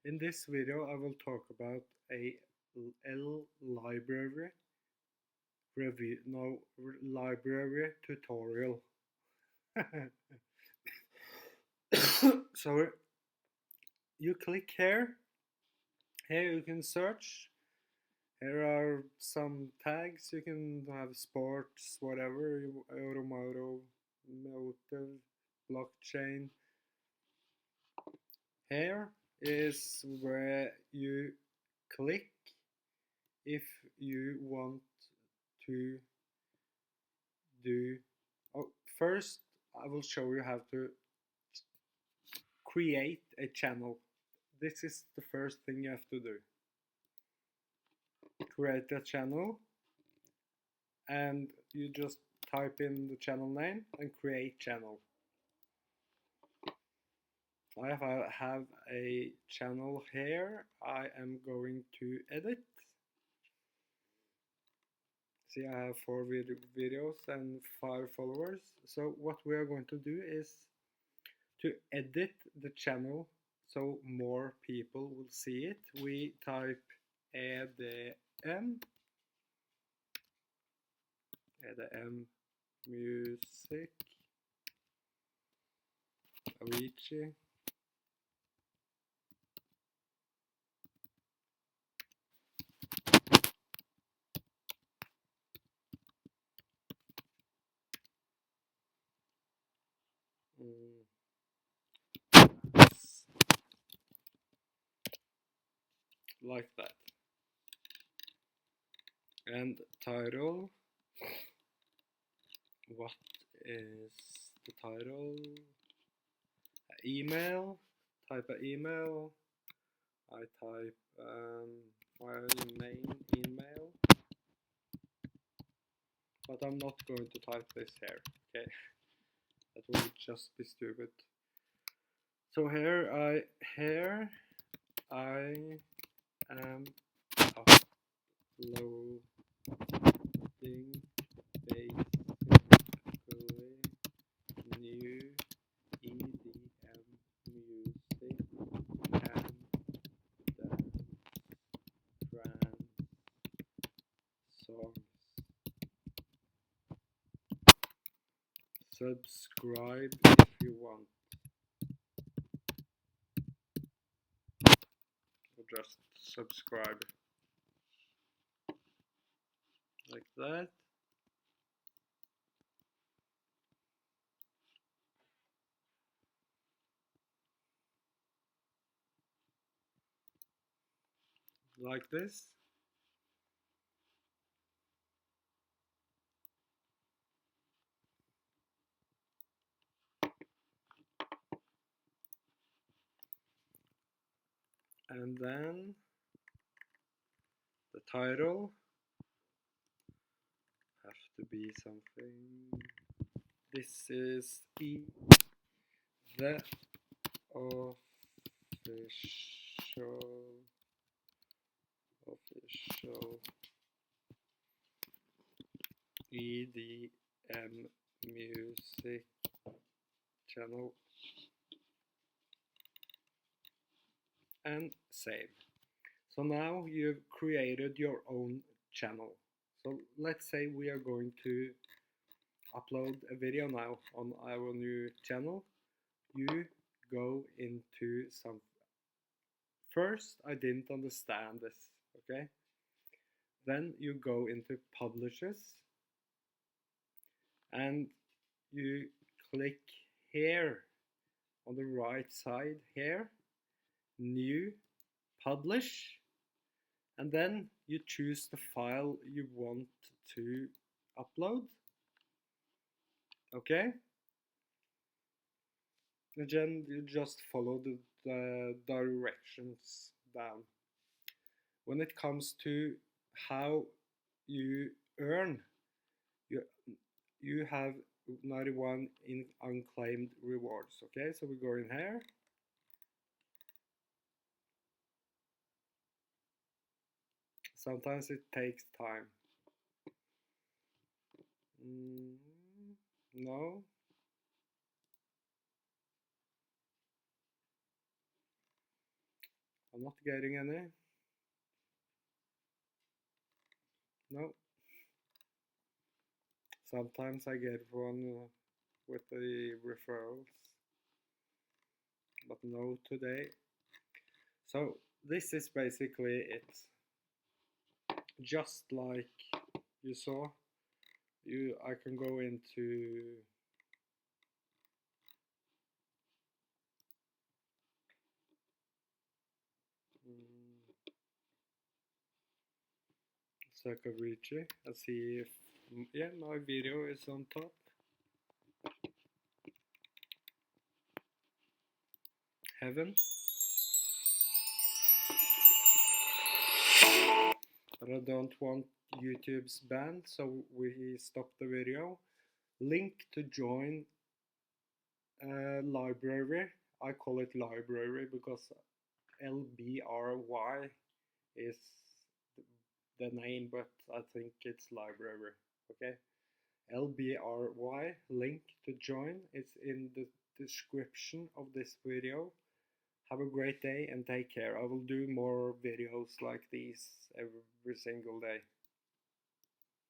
In this video I will talk about a Lbry review, no, Lbry tutorial. So you click here, you can search, here are some tags, you can have sports, whatever, automotive, motive, blockchain. Here is where you click if you want to do. Oh, first I will show you how to create a channel. This is the first thing you have to do. Create a channel, and you just type in the channel name and create channel. I have a channel here. I am going to edit. See, I have 4 videos and 5 followers. So what we are going to do is to edit the channel so more people will see it. We type EDM music, Avicii, like that. And title, what is the title? Email, type an email. I type my main email, but I'm not going to type this here, okay? That will just be stupid. So here I am uploading basically new EDM music and dance trance songs. Subscribe if you want. Or just subscribe. Like that. Like this. And then the title have to be something. This is the official EDM music channel, and save. So now you've created your own channel. So let's say we are going to upload a video now on our new channel. You go into some. First, I didn't understand this, okay? Then you go into publishes and you click here on the right side here, new, publish, and then you choose the file you want to upload. Okay? And then you just follow the directions down. When it comes to how you earn, you have 91 in unclaimed rewards. Okay, so we go in here. Sometimes it takes time. No. I'm not getting any. No. Sometimes I get one with the referrals, but no today. So this is basically it. Just like you saw, I can go into Lbry and see if my video is on top. Heaven. But I don't want YouTube's ban, so we stop the video. Link to join library. I call it library because Lbry is the name, but I think it's library. Okay, Lbry link to join is in the description of this video. Have a great day and take care. I will do more videos like these every single day.